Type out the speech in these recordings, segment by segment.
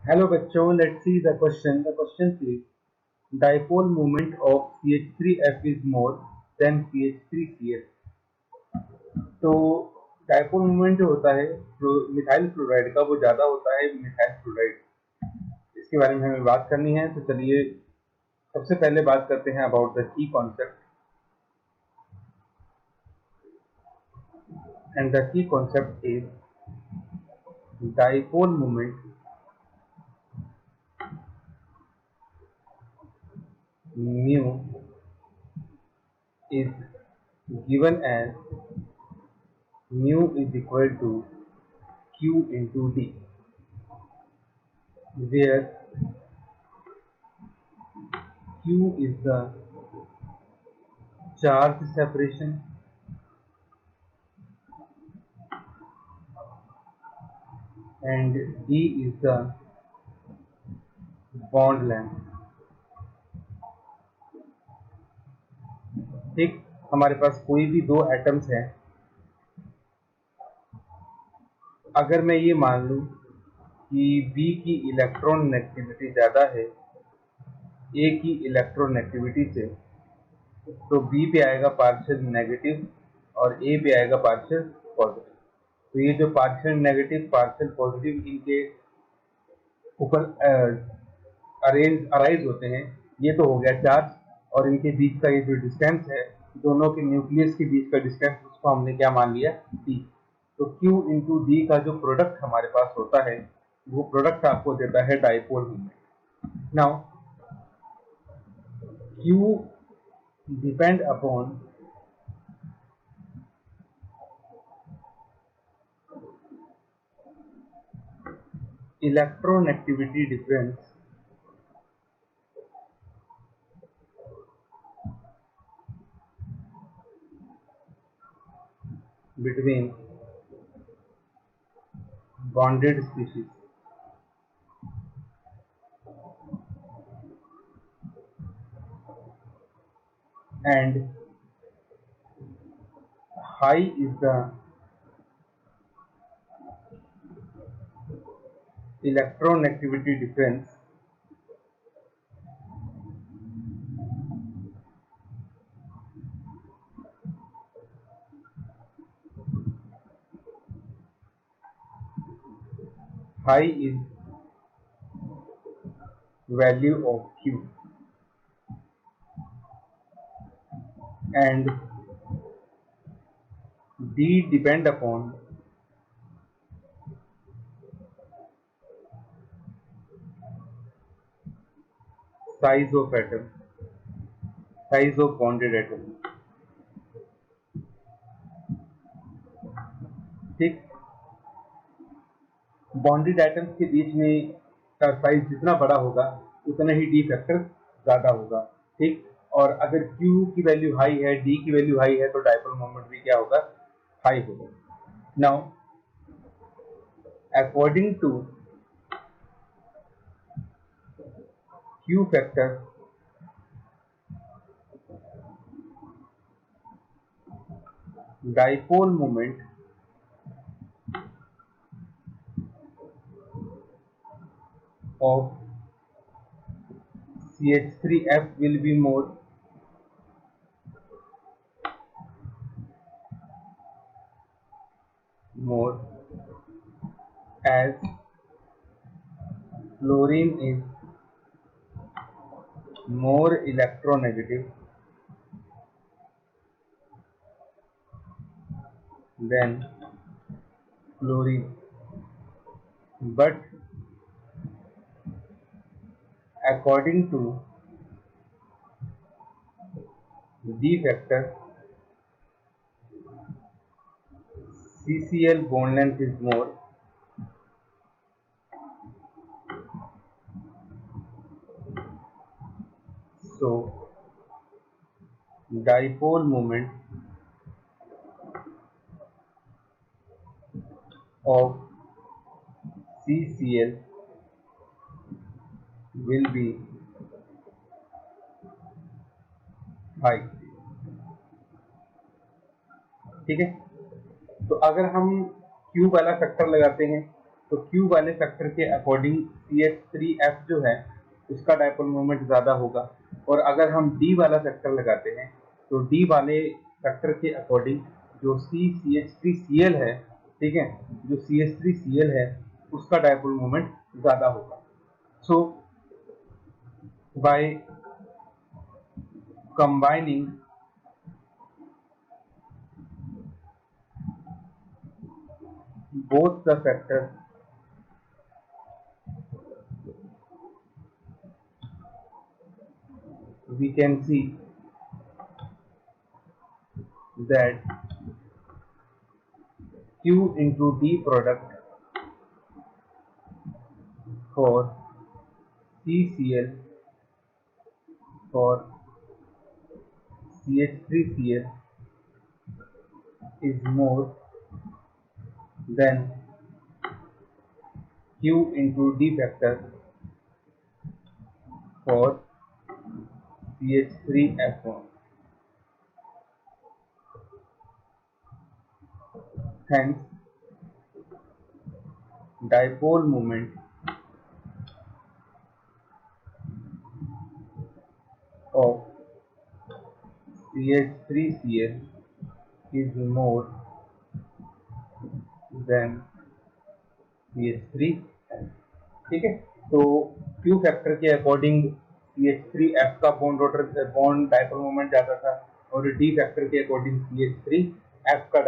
Hello बच्चों, let's see the question. The question is dipole moment of CH3F is more than CH3Cl. तो dipole moment जो होता है methyl chloride का वो ज्यादा होता है मिथाइल क्लोराइड. इसके बारे में हमें बात करनी है. तो चलिए सबसे पहले बात करते हैं about the key concept. And the key concept is dipole moment mu is given as mu is equal to Q into D, where Q is the charge separation and D is the bond length. ठीक, हमारे पास कोई भी दो atoms हैं. अगर मैं ये मान लूं कि B की इलेक्ट्रॉन नेगेटिविटी ज़्यादा है A की इलेक्ट्रॉन नेगेटिविटी से, तो B पे आएगा पार्शियल नेगेटिव और A पे आएगा पार्शियल पॉजिटिव. तो ये जो पार्शियल नेगेटिव पार्शियल पॉजिटिव इनके ऊपर अराइज होते हैं, ये तो हो गया चार्ज. और इनके बीच का ये जो डिस्टेंस है, दोनों के न्यूक्लियस के बीच का डिस्टेंस, उसको हमने क्या मान लिया, d. तो Q इंटू डी का जो प्रोडक्ट हमारे पास होता है, वो प्रोडक्ट आपको देता है dipole moment. Now Q depend upon electronegativity difference between bonded species. And high is the electronegativity difference high is value of Q, and D depend upon size of atom, size of bonded atom. ठीक, bonded atoms के बीच में का size जितना बड़ा होगा उतना ही D factor ज्यादा होगा. ठीक, और अगर Q की वैल्यू हाई है, D की वैल्यू हाई है, तो डाइपोल मोमेंट भी क्या होगा, हाई होगा. Now according to Q factor, dipole moment of CH3F will be more as fluorine is more electronegative than fluorine. But according to D factor, CCl bond length is more, so dipole moment of CCl will be high. ठीक है, तो अगर हम Q वाला factor लगाते हैं तो Q वाले फैक्टर के अकॉर्डिंग CH3F जो है उसका डायपोल मोमेंट ज़्यादा होगा, और अगर हम D वाला फैक्टर लगाते हैं तो D वाले फैक्टर के अकॉर्डिंग जो CH3Cl है, ठीक है, जो CH3Cl है उसका डायपोल मोमेंट ज़्यादा होगा। सो bye combining both the factors, we can see that Q into D product for CCl for CH3Cl is more than Q into D factor for CH3F1. Hence, dipole moment of CH3Cl is more than CH3F. ठीक है, तो Q factor के according CH3F का bond dipole moment ज़्यादा था, और D factor के according CH3F का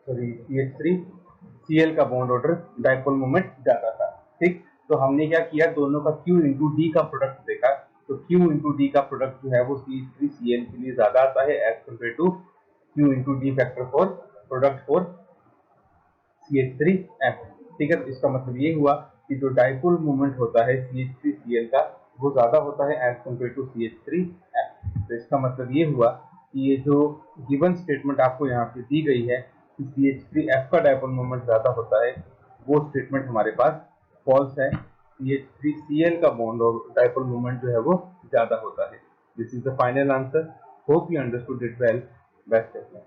CH3Cl का बॉन्ड ऑर्डर डायपोल मोमेंट ज़्यादा था। ठीक, तो हमने क्या किया, दोनों का Q इंटू D का प्रोडक्ट देखा, तो Q इंटू D का प्रोडक्ट जो है वो CH3Cl के लिए ज़्यादा आता है as compare to Q into D factor for product for CH3F। ठीक है, तो इसका मतलब ये हुआ कि जो डायपोल मोमेंट होता है CH3Cl का वो ज़्यादा होता है एज कम्पेयर टू CH3F। तो इसका मतलब ये हुआ कि ये जो गिवन स्टेटमेंट आपको यहाँ पे दी गई है कि CH3F का डायपोल मोमेंट ज़्यादा होता है, वो स्टेटमेंट हमारे पास फॉल्स है। CH3Cl का बॉन्ड और डायपोल मोमेंट जो है वो ज़्यादा होता है। This is the final answer. Hope you understood it well. Best of luck.